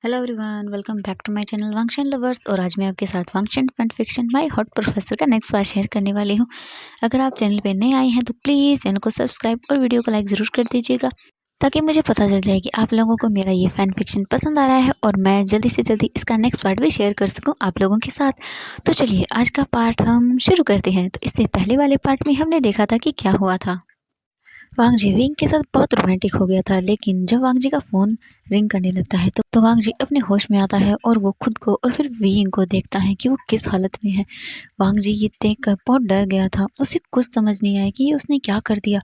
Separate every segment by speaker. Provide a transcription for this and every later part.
Speaker 1: Hello everyone, welcome back to my channel Wangxian lovers. और आज मैं आपके साथ Wangxian fan fiction my hot professor का नेक्स्ट पार्ट शेयर करने वाली हूँ। अगर आप चैनल पे नए आए हैं तो प्लीज़ चैनल को सब्सक्राइब और वीडियो को लाइक ज़रूर कर दीजिएगा, ताकि मुझे पता चल जाए कि आप लोगों को मेरा ये फैन फिक्शन पसंद आ रहा है और मैं जल्दी से जल्दी इसका नेक्स्ट पार्ट भी शेयर कर सकूँ आप लोगों के साथ। तो चलिए आज का पार्ट हम शुरू करते हैं। तो इससे पहले वाले पार्ट में हमने देखा था कि क्या हुआ था। वांग जी विंग के साथ बहुत रोमांटिक हो गया था, लेकिन जब वांग जी का फोन रिंग करने लगता है तो वांग जी अपने होश में आता है और वो खुद को और फिर विंग को देखता है कि वो किस हालत में है। वांग जी ये देखकर बहुत डर गया था। उसे कुछ समझ नहीं आया कि ये उसने क्या कर दिया।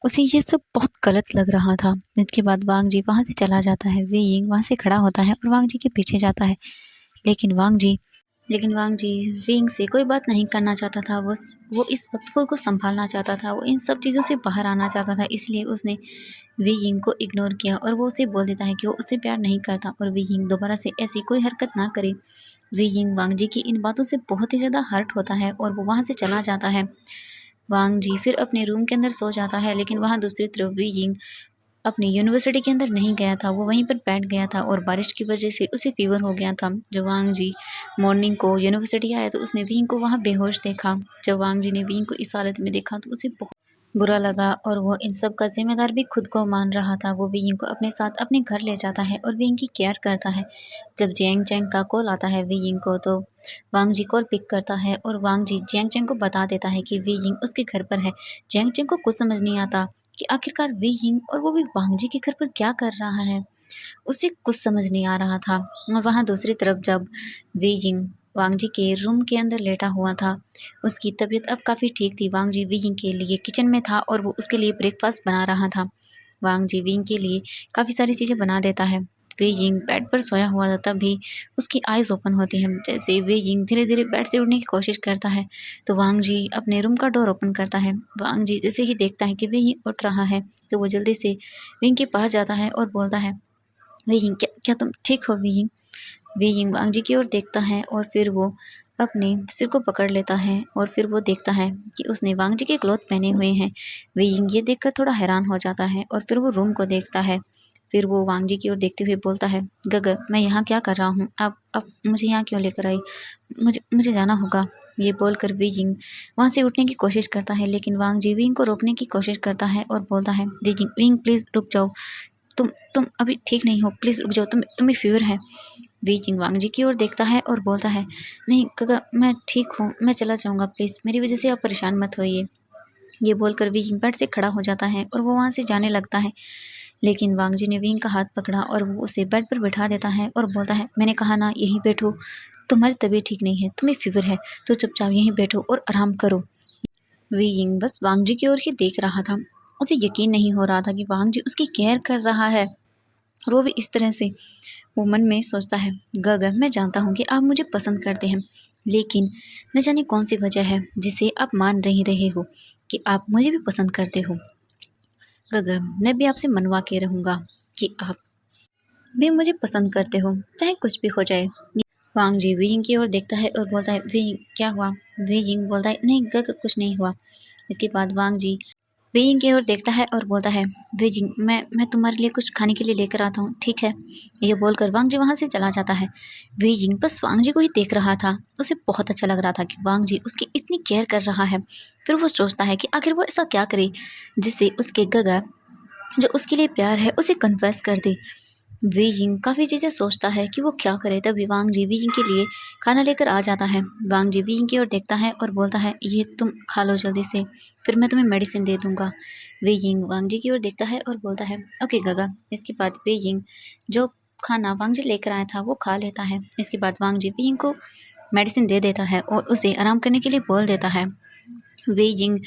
Speaker 1: उसे ये सब बहुत गलत लग रहा था। इसके बाद वांग जी वहां से चला जाता है। विंग वहां से खड़ा होता है और वांग जी के पीछे जाता है। लेकिन वांग जी लेकिन वांग जी विंग से कोई बात नहीं करना चाहता था। वो इस वक्त खुद को संभालना चाहता था। वो इन सब चीज़ों से बाहर आना चाहता था। इसलिए उसने विंग को इग्नोर किया और वो उसे बोल देता है कि वो उससे प्यार नहीं करता और विंग दोबारा से ऐसी कोई हरकत ना करे। विंग वांग जी की इन बातों से बहुत ही ज़्यादा हर्ट होता है और वो वहाँ से चला जाता है। वांग जी फिर अपने रूम के अंदर सो जाता है, लेकिन वहाँ दूसरी तरफ विंग अपनी यूनिवर्सिटी के अंदर नहीं गया था। वो वहीं पर बैठ गया था और बारिश की वजह से उसे फीवर हो गया था। जब वांग जी मॉर्निंग को यूनिवर्सिटी आया तो उसने विंग को वहाँ बेहोश देखा। जब वांग जी ने विंग को इस हालत में देखा तो उसे बहुत बुरा लगा और वो इन सब का जिम्मेदार भी खुद को मान रहा था। वो विंग को अपने साथ अपने घर ले जाता है और विंग की केयर करता है। जब जियांग चैंग का कॉल आता है विंग को तो वांग जी कॉल पिक करता है और वांग जी जियांग चैंग को बता देता है कि विंग उसके घर पर है। जियांग चैंग को कुछ समझ नहीं आता कि आखिरकार विंग और वो भी वांग जी के घर पर क्या कर रहा है। उसे कुछ समझ नहीं आ रहा था। और वहाँ दूसरी तरफ जब विंग वांग जी के रूम के अंदर लेटा हुआ था, उसकी तबीयत अब काफ़ी ठीक थी। वांग जी विंग के लिए किचन में था और वो उसके लिए ब्रेकफास्ट बना रहा था। वांग जी विंग के लिए काफ़ी सारी चीज़ें बना देता है। विंग बेड पर सोया हुआ था, तब भी उसकी आइज़ ओपन होती हैं। जैसे विंग धीरे धीरे बेड से उठने की कोशिश करता है तो वांग जी अपने रूम का डोर ओपन करता है। वांग जी जैसे ही देखता है कि विंग उठ रहा है तो वो जल्दी से विंग के पास जाता है और बोलता है, विंग क्या क्या तुम ठीक हो विंग? विंग वांग जी की ओर देखता है और फिर वो अपने सिर को पकड़ लेता है और फिर वो देखता है कि उसने वांग जी के क्लॉथ पहने हुए हैं। विंग ये देखकर थोड़ा हैरान हो जाता है और फिर वो रूम को देखता है। फिर वो वांग जी की ओर देखते हुए बोलता है, गग मैं यहाँ क्या कर रहा हूँ? आप मुझे यहाँ क्यों लेकर आई? मुझे मुझे जाना होगा। ये बोलकर विंग वहाँ से उठने की कोशिश करता है, लेकिन वांग जी विंग को रोकने की कोशिश करता है और बोलता है, विंग विंग प्लीज़ रुक जाओ। तुम अभी ठीक नहीं हो, प्लीज़ रुक जाओ, तुम्हें फ़ीवर है। वी वांग जी की ओर देखता है और बोलता है, नहीं काका मैं ठीक हूँ, मैं चला जाऊँगा, प्लीज़ मेरी वजह से आप परेशान मत होइए। ये बोलकर विंग बेड से खड़ा हो जाता है और वो वहाँ से जाने लगता है। लेकिन वांग जी ने विंग का हाथ पकड़ा और वो उसे बेड पर बैठा देता है और बोलता है, मैंने कहा ना यहीं बैठो, तुम्हारी तबीयत ठीक नहीं है, तुम्हें फ़ीवर है, तो चुपचाप यहीं बैठो और आराम करो। विंग बस वांग जी की ओर ही देख रहा था। उसे यकीन नहीं हो रहा था कि वांग जी उसकी केयर कर रहा है और वो भी इस तरह से। वो मन में सोचता है, गगन मैं जानता हूँ कि आप मुझे पसंद करते हैं, लेकिन न जाने कौन सी वजह है जिसे आप मान नहीं रहे हो कि आप मुझे भी पसंद करते हो। गगन मैं भी आपसे मनवा के रहूँगा कि आप भी मुझे पसंद करते हो, चाहे कुछ भी हो जाए। वांग जी विंग की ओर देखता है और बोलता है, विंग क्या हुआ? विंग बोलता है, नहीं गग कुछ नहीं हुआ। इसके बाद वांग जी वेइंग की ओर देखता है और बोलता है, वेजिंग मैं तुम्हारे लिए कुछ खाने के लिए लेकर आता हूँ, ठीक है? ये बोलकर वांग जी वहाँ से चला जाता है। वेजिंग बस वांग जी को ही देख रहा था। उसे बहुत अच्छा लग रहा था कि वांग जी उसकी इतनी केयर कर रहा है। फिर वो सोचता है कि आखिर वो ऐसा क्या करे जिससे उसके गगा जो उसके लिए प्यार है उसे कन्फेस कर दे। वेजिंग काफ़ी चीज़ें सोचता है कि वो क्या करे, तभी वांग जी वेजिंग के लिए खाना लेकर आ जाता है। वांग जी वेजिंग की ओर देखता है और बोलता है, ये तुम खा लो जल्दी से, फिर मैं तुम्हें मेडिसिन दे दूंगा। वेजिंग वांग जी की ओर देखता है और बोलता है, ओके गगा। इसके बाद वेजिंग जो खाना वांग जी लेकर आया था वो खा लेता है। इसके बाद वांग जी वेजिंग को मेडिसिन दे देता है और उसे आराम करने के लिए बोल देता है। वेजिंग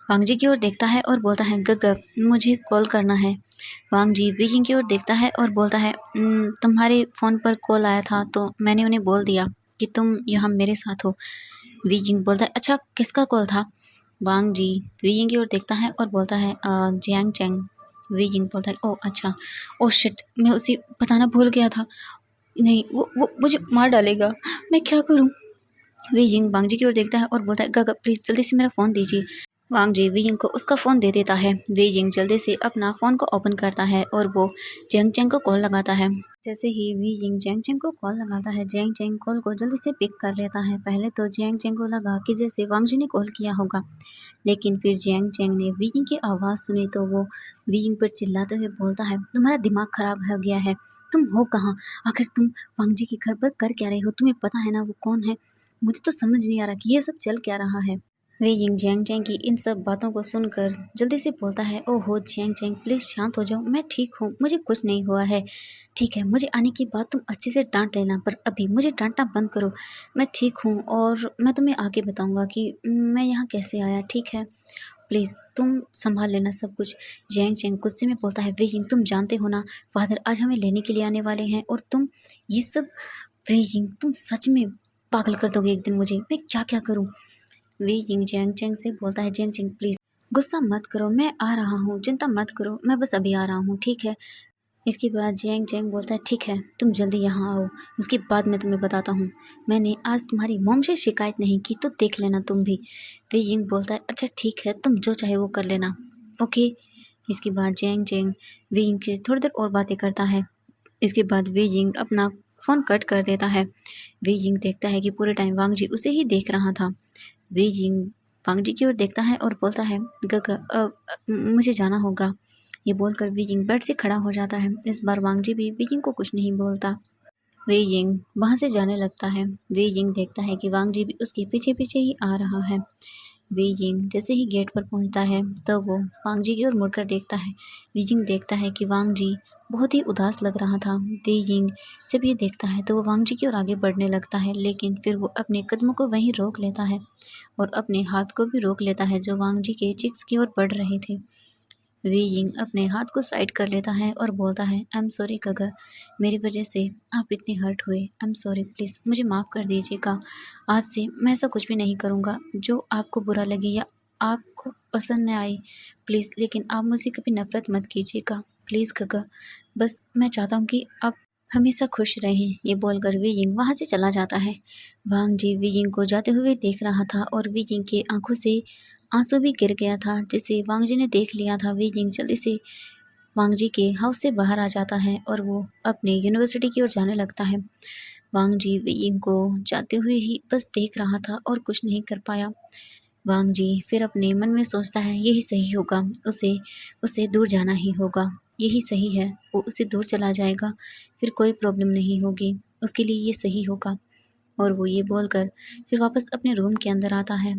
Speaker 1: वांग जी की ओर देखता है और बोलता है, गग मुझे कॉल करना है। वांग जी वेजिंग की ओर देखता है और बोलता है, तुम्हारे फ़ोन पर कॉल आया था तो मैंने उन्हें बोल दिया कि तुम यहाँ मेरे साथ हो। वेजिंग बोलता है, अच्छा किसका कॉल था? वांग जी वेजिंग की ओर देखता है और बोलता है, जियांग चैंग। वेजिंग बोलता है, ओह अच्छा, ओह शिट मैं उसे बताना भूल गया था। नहीं वो मुझे मार डालेगा, मैं क्या करूँ? वेजिंग वांग जी की ओर देखता है और बोलता है, गग प्लीज़ जल्दी से मेरा फ़ोन दीजिए। वांग जी वीइंग को उसका फ़ोन दे देता है। वीइंग जल्दी से अपना फ़ोन को ओपन करता है और वो जियांग चेंग को कॉल लगाता है। जैसे ही वीइंग जियांग चेंग को कॉल लगाता है, जियांग चेंग कॉल को जल्दी से पिक कर लेता है। पहले तो जियांग चेंग को लगा कि जैसे वांग जी ने कॉल किया होगा, लेकिन फिर जियांग चेंग ने वीइंग की आवाज़ सुनी तो वो वीइंग पर चिल्लाते हुए बोलता है, तुम्हारा दिमाग खराब हो गया है, तुम हो कहाँ? आखिर तुम वांग जी के घर पर कर क्या रहे हो? तुम्हें पता है ना वो कौन है? मुझे तो समझ नहीं आ रहा कि ये सब चल क्या रहा है। वे यिंग जियांग चैंग की इन सब बातों को सुनकर जल्दी से बोलता है, ओहो जियांग चैंग प्लीज़ शांत हो जाओ, मैं ठीक हूँ, मुझे कुछ नहीं हुआ है। ठीक है, मुझे आने के बाद तुम अच्छे से डांट लेना, पर अभी मुझे डांटना बंद करो। मैं ठीक हूँ और मैं तुम्हें आगे बताऊंगा कि मैं यहाँ कैसे आया, ठीक है? प्लीज़ तुम संभाल लेना सब कुछ। जियांग चैंग गुस्से में बोलता है, वे यिंग तुम जानते हो ना फादर आज हमें लेने के लिए आने वाले हैं और तुम ये सब। वे यिंग तुम सच में पागल कर दोगे एक दिन मुझे, मैं क्या क्या करूँ? वे यिंग जियांग चेंग से बोलता है, जियांग चेंग प्लीज़ गुस्सा मत करो, मैं आ रहा हूँ, चिंता मत करो, मैं बस अभी आ रहा हूँ, ठीक है? इसके बाद जियांग चेंग बोलता है, ठीक है तुम जल्दी यहाँ आओ, उसके बाद मैं तुम्हें बताता हूँ। मैंने आज तुम्हारी मॉम से शिकायत नहीं की तो देख लेना तुम भी। वे यिंग बोलता है, अच्छा ठीक है तुम जो चाहे वो कर लेना, ओके। इसके बाद जियांग चेंग वे यिंग से थोड़ी देर और बातें करता है। इसके बाद वे यिंग अपना फ़ोन कट कर देता है। वे यिंग देखता है कि पूरे टाइम वांग जी उसे ही देख रहा था। वे यिंग वांग जी की ओर देखता है और बोलता है, गग मुझे जाना होगा। ये बोलकर वे यिंग बेड से खड़ा हो जाता है। इस बार वांग जी भी वे यिंग को कुछ नहीं बोलता। वे यिंग वहाँ से जाने लगता है। वे यिंग देखता है कि वांग जी भी उसके पीछे पीछे ही आ रहा है। वे यिंग जैसे ही गेट पर पहुंचता है तो वो वांग जी की ओर मुड़कर देखता है। वे यिंग देखता है कि वांग जी बहुत ही उदास लग रहा था। वे यिंग जब ये देखता है तो वो वांग जी की ओर आगे बढ़ने लगता है, लेकिन फिर वो अपने कदमों को वहीं रोक लेता है और अपने हाथ को भी रोक लेता है जो वांग जी के चिक्स की ओर बढ़ रहे थे। वे यिंग अपने हाथ को साइड कर लेता है और बोलता है, आई एम सॉरी गगा, मेरी वजह से आप इतने हर्ट हुए, आई एम सॉरी, प्लीज़ मुझे माफ़ कर दीजिएगा। आज से मैं ऐसा कुछ भी नहीं करूँगा जो आपको बुरा लगे या आपको पसंद न आए, प्लीज़, लेकिन आप मुझसे कभी नफ़रत मत कीजिएगा, प्लीज़ गगा। बस मैं चाहता हूँ कि आप हमेशा खुश रहें। ये बोलकर वे यिंग वहाँ से चला जाता है। वांग जी वे यिंग को जाते हुए देख रहा था और वे यिंग की आंखों से आंसू भी गिर गया था। जिसे वांग जी ने देख लिया था, वे यिंग जल्दी से वांग जी के हाउस से बाहर आ जाता है और वो अपने यूनिवर्सिटी की ओर जाने लगता है। वांग जी वे यिंग को जाते हुए ही बस देख रहा था और कुछ नहीं कर पाया। वांग जी फिर अपने मन में सोचता है, यही सही होगा, उसे उससे दूर जाना ही होगा, यही सही है, वो उससे दूर चला जाएगा, फिर कोई प्रॉब्लम नहीं होगी, उसके लिए ये सही होगा। और वो ये बोलकर फिर वापस अपने रूम के अंदर आता है।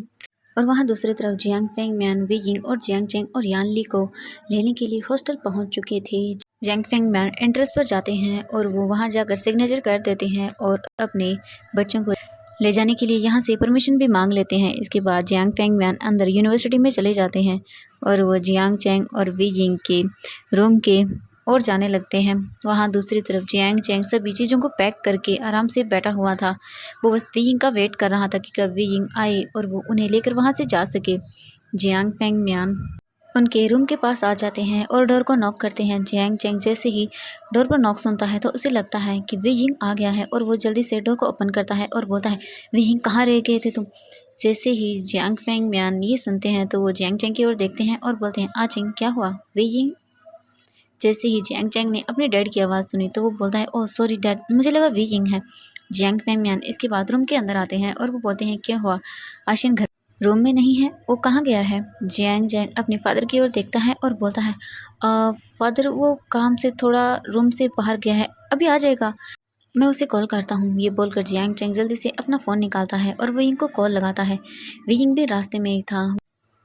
Speaker 1: और वहाँ दूसरी तरफ जियांग फेंग मैन वे यिंग और जियांग चेंग और यान ली को लेने के लिए हॉस्टल पहुँच चुके थे। जियांग फेंग मैन एंट्रेंस पर जाते हैं और वो वहाँ जाकर सिग्नेचर कर देते हैं और अपने बच्चों को ले जाने के लिए यहाँ से परमिशन भी मांग लेते हैं। इसके बाद जियांग फेंग मैन अंदर यूनिवर्सिटी में चले जाते हैं और वो जियांग चेंग और वे यिंग के रूम के और जाने लगते हैं। वहाँ दूसरी तरफ जियांग चेंग सभी चीज़ों को पैक करके आराम से बैठा हुआ था। वो बस वे यिंग का वेट कर रहा था कि कब वे यिंग आए और वो उन्हें लेकर वहाँ से जा सके। जियांग फेंग म्यान उनके रूम के पास आ जाते हैं और डोर को नॉक करते हैं। जियांग चेंग जैसे ही डोर पर नॉक सुनता है तो उसे लगता है कि वे यिंग आ गया है और वो जल्दी से डोर को ओपन करता है और बोलता है, वे यिंग कहाँ रह गए थे तुम? जैसे ही जियांग फेंग म्यान ये सुनते हैं तो वो जियांग चेंग की ओर देखते हैं और बोलते हैं, आचिंग क्या हुआ? वे यिंग जैसे ही जियांग चैंग ने अपने डैड की आवाज़ सुनी तो वो बोलता है, ओह सॉरी डैड, मुझे लगा वी यिंग है। जियांग फैंगमियान इसके बाथरूम के अंदर आते हैं और वो बोलते हैं, क्या हुआ? आशिन घर रूम में नहीं है, वो कहाँ गया है? जियांग जैंग अपने फादर की ओर देखता है और बोलता है, फादर वो काम से थोड़ा रूम से बाहर गया है, अभी आ जाएगा, मैं उसे कॉल करता हूँ। ये बोलकर जियांग चैंग जल्दी से अपना फ़ोन निकालता है और वो यिंग को कॉल लगाता है। वे यिंग भी रास्ते में ही था।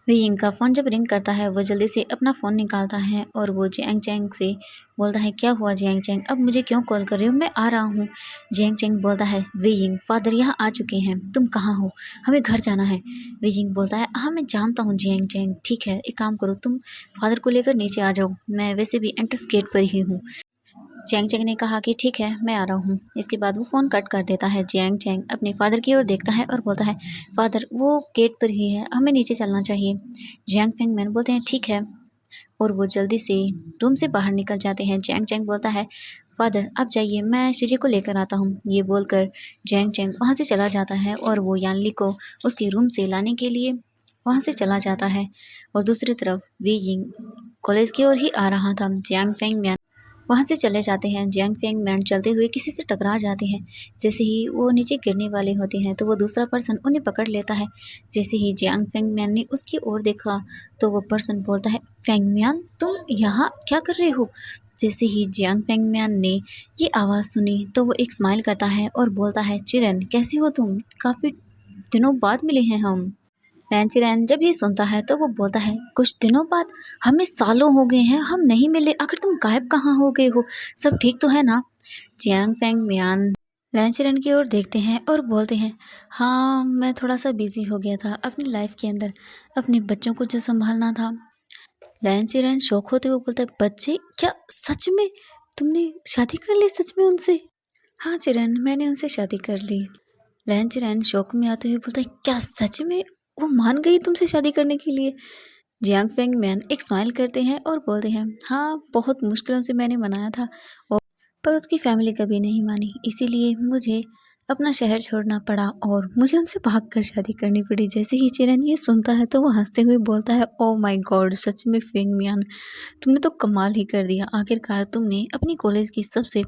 Speaker 1: वे यिंग का फ़ोन जब रिंग करता है वो जल्दी से अपना फ़ोन निकालता है और वो जियांग चैंग से बोलता है, क्या हुआ जियांग चैंग, अब मुझे क्यों कॉल कर रहे हो, मैं आ रहा हूँ। जियांग चैंग बोलता है, वे यिंग फादर यहाँ आ चुके हैं, तुम कहाँ हो, हमें घर जाना है। वे यिंग बोलता है, हाँ मैं जानता हूँ जियांग चैंग, ठीक है एक काम करो, तुम फादर को लेकर नीचे आ जाओ, मैं वैसे भी एंट्रेंस गेट पर ही हूँ। जियांग चैंग ने कहा कि ठीक है मैं आ रहा हूँ। इसके बाद वो फ़ोन कट कर देता है। जियांग चैंग अपने फादर की ओर देखता है और बोलता है, फादर वो गेट पर ही है, हमें नीचे चलना चाहिए। जियांग फेंग मैन बोलते हैं, ठीक है, और वो जल्दी से रूम से बाहर निकल जाते हैं। जियांग चैंग बोलता है, फादर आप जाइए, मैं शीजी को लेकर आता हूँ। ये बोलकर जियांग चैंग वहाँ से चला जाता है और वो यानली को उसके रूम से लाने के लिए वहाँ से चला जाता है और दूसरी तरफ वी यिंग कॉलेज की ओर ही आ रहा था। जियांग फेंग म्यान वहाँ से चले जाते हैं। जियांग फेंग मैन चलते हुए किसी से टकरा जाते हैं। जैसे ही वो नीचे गिरने वाले होते हैं तो वो दूसरा पर्सन उन्हें पकड़ लेता है। जैसे ही जियांग फेंग मैन ने उसकी ओर देखा तो वो पर्सन बोलता है, फेंग म्यान तुम यहाँ क्या कर रहे हो? जैसे ही जियांग फेंग म्यान ने ये आवाज़ सुनी तो वो एक स्माइल करता है और बोलता है, चिरन कैसे हो तुम? काफ़ी दिनों बाद मिले हैं हम। लैंचरैन जब ये सुनता है तो वो बोलता है, कुछ दिनों बाद? हमें सालों हो गए हैं, हम नहीं मिले, आखिर तुम गायब कहाँ हो गए हो? सब ठीक तो है ना? जियांग फेंग म्यान लैंचरैन की ओर देखते हैं और बोलते हैं, हाँ मैं थोड़ा सा बिजी हो गया था अपनी लाइफ के अंदर, अपने बच्चों को जो संभालना था। लैंचरैन शौक होते हुए बोलता है, बच्चे? क्या सच में? तुमने शादी कर ली सच में उनसे? हाँ चिरन, मैंने उनसे शादी कर ली। लैंचरैन शौक में आते हुए बोलता है, क्या सच में वो मान गई तुमसे शादी करने के लिए? जियांग फेंग मैन एक स्माइल करते हैं और बोलते हैं, हाँ बहुत मुश्किलों से मैंने मनाया था और पर उसकी फैमिली कभी नहीं मानी, इसीलिए मुझे अपना शहर छोड़ना पड़ा और मुझे उनसे भागकर शादी करनी पड़ी। जैसे ही चिरन ये सुनता है तो वो हंसते हुए बोलता है, ओ माय गॉड, सच में फेंग मियान तुमने तो कमाल ही कर दिया। आखिरकार तुमने अपनी कॉलेज की सबसे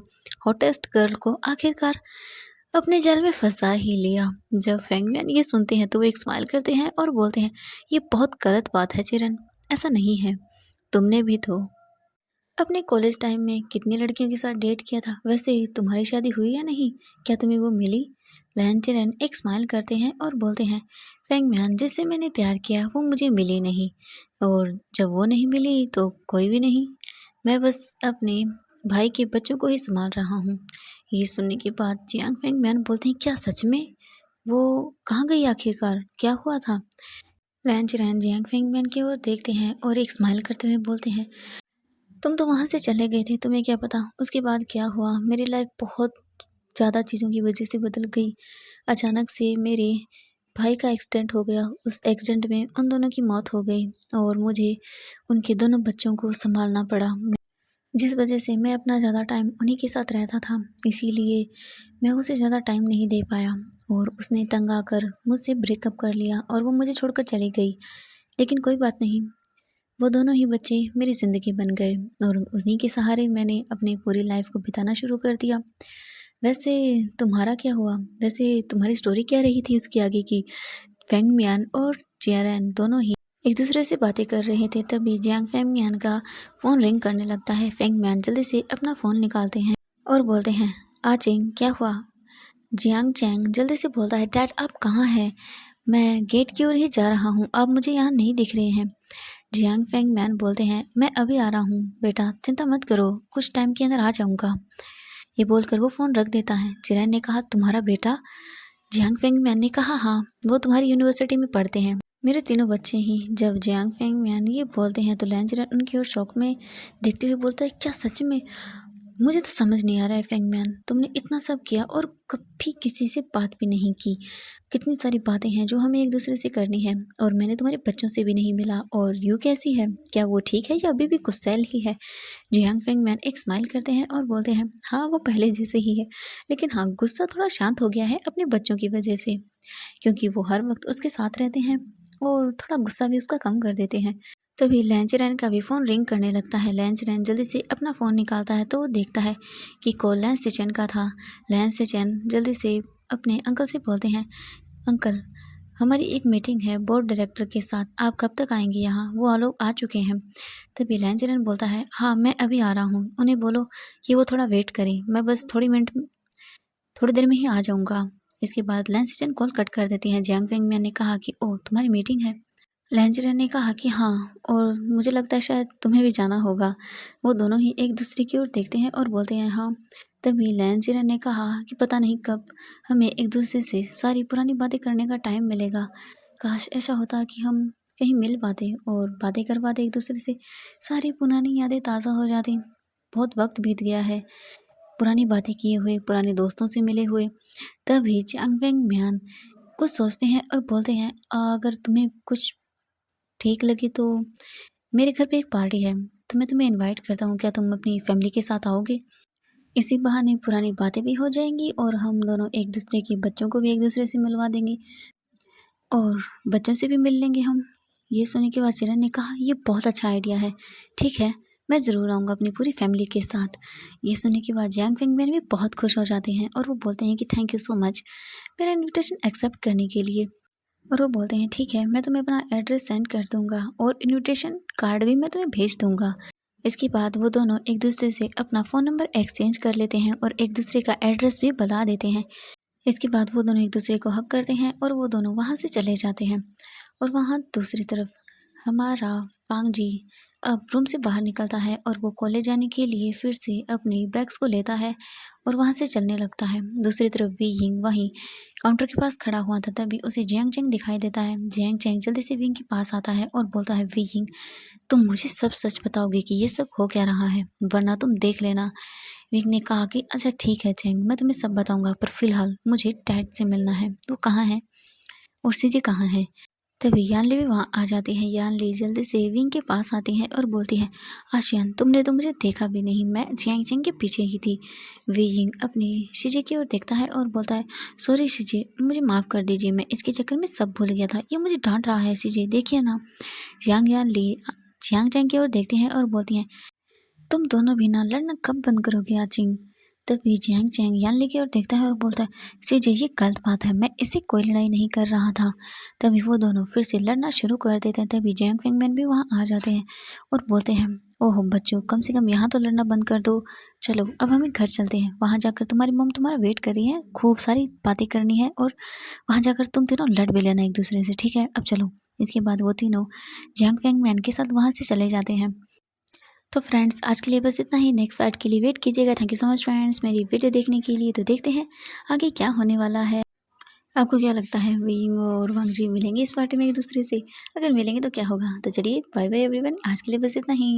Speaker 1: हॉटेस्ट गर्ल को आखिरकार अपने जाल में फंसा ही लिया। जब फेंगमियन ये सुनते हैं तो वो एक स्माइल करते हैं और बोलते हैं, ये बहुत गलत बात है चिरन, ऐसा नहीं है। तुमने भी तो अपने कॉलेज टाइम में कितनी लड़कियों के साथ डेट किया था, वैसे ही तुम्हारी शादी हुई या नहीं? क्या तुम्हें वो मिली? लैन चिरन एक स्माइल करते हैं और बोलते हैं, फेंगम्यान जिससे मैंने प्यार किया वो मुझे मिली नहीं, और जब वो नहीं मिली तो कोई भी नहीं। मैं बस अपने भाई के बच्चों को ही संभाल रहा हूँ। ये सुनने के बाद जियांग फेंगम्यान बोलते हैं, क्या सच में? वो कहाँ गई आखिरकार? क्या हुआ था? लैन चिरन जियांग फेंगम्यान की ओर देखते हैं और एक स्माइल करते हुए बोलते हैं, तुम तो वहाँ से चले गए थे, तुम्हें क्या पता उसके बाद क्या हुआ। मेरी लाइफ बहुत ज़्यादा चीज़ों की वजह से बदल गई। अचानक से मेरे भाई का एक्सीडेंट हो गया, उस एक्सीडेंट में उन दोनों की मौत हो गई और मुझे उनके दोनों बच्चों को संभालना पड़ा, जिस वजह से मैं अपना ज़्यादा टाइम उन्हीं के साथ रहता था। इसीलिए मैं उसे ज़्यादा टाइम नहीं दे पाया और उसने तंग आकर मुझसे ब्रेकअप कर लिया और वो मुझे छोड़कर चली गई। लेकिन कोई बात नहीं, वो दोनों ही बच्चे मेरी ज़िंदगी बन गए और उन्हीं के सहारे मैंने अपनी पूरी लाइफ को बिताना शुरू कर दिया। वैसे तुम्हारा क्या हुआ? वैसे तुम्हारी स्टोरी क्या रही थी उसके आगे की? फेंग मियान और जियारैन दोनों ही एक दूसरे से बातें कर रहे थे, तभी जियांग फेंग मियान का फ़ोन रिंग करने लगता है। फेंग मियान जल्दी से अपना फ़ोन निकालते हैं और बोलते हैं, आचिंग क्या हुआ? जियांग चैंग जल्दी से बोलता है, डैड आप कहाँ हैं? मैं गेट की ओर ही जा रहा हूँ, आप मुझे यहाँ नहीं दिख रहे हैं। जियांग फेंग मैन बोलते हैं, मैं अभी आ रहा हूँ बेटा, चिंता मत करो, कुछ टाइम के अंदर आ जाऊँगा। ये बोलकर वो फ़ोन रख देता है। चिरैन ने कहा, तुम्हारा बेटा? जियांग फेंग मैन ने कहा, हाँ वो तुम्हारी यूनिवर्सिटी में पढ़ते हैं, मेरे तीनों बच्चे ही। जब जियांग फेंग मैन ये बोलते हैं तो लैन चिरैन उनकी ओर शौक में देखते हुए बोलता है, क्या सच में? मुझे तो समझ नहीं आ रहा है फेंग मैन, तुमने इतना सब किया और कभी किसी से बात भी नहीं की। कितनी सारी बातें हैं जो हमें एक दूसरे से करनी है, और मैंने तुम्हारे बच्चों से भी नहीं मिला। और यू कैसी है? क्या वो ठीक है या अभी भी गुस्सैल ही है? जियांग फेंग मैन एक स्माइल करते हैं और बोलते हैं, हाँ वो पहले जैसे ही है, लेकिन हाँ गुस्सा थोड़ा शांत हो गया है अपने बच्चों की वजह से, क्योंकि वो हर वक्त उसके साथ रहते हैं और थोड़ा गुस्सा भी उसका कम कर देते हैं। तभी लैंचरैन का भी फ़ोन रिंग करने लगता है। लैंचरैन जल्दी से अपना फ़ोन निकालता है तो वो देखता है कि कॉल लैंस सेचैन का था। लैंस सेचैन जल्दी से अपने अंकल से बोलते हैं, अंकल हमारी एक मीटिंग है बोर्ड डायरेक्टर के साथ, आप कब तक आएंगे यहाँ? वो लोग आ चुके हैं। तभी लैंचरैन बोलता है, हाँ मैं अभी आ रहा हूँ, उन्हें बोलो कि वो थोड़ा वेट करें, मैं बस थोड़ी देर में ही आ जाऊँगा। इसके बाद लैंस सेचैन कॉल कट कर देती हैं। जियांग फेंगमियान ने कहा कि ओह तुम्हारी मीटिंग है? लैंजरन ने कहा कि हाँ, और मुझे लगता है शायद तुम्हें भी जाना होगा। वो दोनों ही एक दूसरे की ओर देखते हैं और बोलते हैं, हाँ। तभी लैंजरन ने कहा कि पता नहीं कब हमें एक दूसरे से सारी पुरानी बातें करने का टाइम मिलेगा। काश ऐसा होता कि हम कहीं मिल पाते और बातें कर पाते एक दूसरे से, सारी पुरानी यादें ताज़ा हो जाती। बहुत वक्त बीत गया है पुरानी बातें किए हुए, पुराने दोस्तों से मिले हुए। तभी चांग वेंग म्यान कुछ सोचते हैं और बोलते हैं, अगर तुम्हें कुछ ठीक लगे तो मेरे घर पे एक पार्टी है, तो मैं तुम्हें इनवाइट करता हूँ, क्या तुम अपनी फैमिली के साथ आओगे? इसी बहाने पुरानी बातें भी हो जाएंगी और हम दोनों एक दूसरे के बच्चों को भी एक दूसरे से मिलवा देंगे। और बच्चों से भी मिल लेंगे हम। ये सुनने के बाद चिरन ने कहा, ये बहुत अच्छा आइडिया है, ठीक है मैं ज़रूर आऊँगा अपनी पूरी फैमिली के साथ। ये सुनने के बाद जियांग फेंगबिन भी बहुत खुश हो जाते हैं और वो बोलते हैं कि थैंक यू सो मच मेरा इनविटेशन एक्सेप्ट करने के लिए। और वो बोलते हैं ठीक है मैं तुम्हें अपना एड्रेस सेंड कर दूंगा और इनविटेशन कार्ड भी मैं तुम्हें भेज दूंगा। इसके बाद वो दोनों एक दूसरे से अपना फ़ोन नंबर एक्सचेंज कर लेते हैं और एक दूसरे का एड्रेस भी बता देते हैं। इसके बाद वो दोनों एक दूसरे को हग करते हैं और वो दोनों वहाँ से चले जाते हैं। और वहाँ दूसरी तरफ हमारा वांग जी अब रूम से बाहर निकलता है और वो कॉलेज जाने के लिए फिर से अपनी बैग्स को लेता है और वहाँ से चलने लगता है। दूसरी तरफ वी यिंग वहीं काउंटर के पास खड़ा हुआ था, तभी उसे जियांग चैंग दिखाई देता है। जियांग चैंग जल्दी से विंग के पास आता है और बोलता है, वी यिंग तुम मुझे सब सच बताओगे कि ये सब हो क्या रहा है, वरना तुम देख लेना। विंग ने कहा कि अच्छा ठीक है चैंग, मैं तुम्हें सब बताऊंगा, पर फिलहाल मुझे डैड से मिलना है। वो कहाँ है और सीजे कहाँ है? तभी यानली भी वहाँ आ जाती है। यानली जल्दी से विंग के पास आती है और बोलती है, आशियान तुमने तो मुझे देखा भी नहीं, मैं जियांग चैंग के पीछे ही थी। वी यिंग अपनी शीजे की ओर देखता है और बोलता है, सॉरी शीजे मुझे माफ़ कर दीजिए, मैं इसके चक्कर में सब भूल गया था, ये मुझे डांट रहा है शीजे, देखिए ना। जियांग यानली जियांग चैंग की ओर देखती हैं और बोलती हैं, तुम दोनों भी ना लड़ना कब बंद करोगे आचिंग? तभी जियांग चैंग यानली की ओर देखता है और बोलता है, सीजे ये गलत बात है, मैं इससे कोई लड़ाई नहीं कर रहा था। तभी वो दोनों फिर से लड़ना शुरू कर देते हैं। तभी जियांग फेंगमैन भी वहाँ आ जाते हैं और बोलते हैं, ओहो बच्चों कम से कम यहाँ तो लड़ना बंद कर दो। चलो अब हमें घर चलते हैं, वहाँ जाकर तुम्हारी मम तुम्हारा वेट कर रही है, खूब सारी बातें करनी है और वहाँ जाकर तुम तीनों लड़ भी लेना एक दूसरे से, ठीक है अब चलो। इसके बाद वो तीनों जियांग फेंगमैन के साथ वहाँ से चले जाते हैं। तो फ्रेंड्स आज के लिए बस इतना ही, नेक्स्ट पार्ट के लिए वेट कीजिएगा। Thank you so much friends मेरी वीडियो देखने के लिए। तो देखते हैं आगे क्या होने वाला है। आपको क्या लगता है विंग और वांग जी मिलेंगे इस पार्टी में एक दूसरे से? अगर मिलेंगे तो क्या होगा? तो चलिए बाय बाय एवरीवन, आज के लिए बस इतना ही।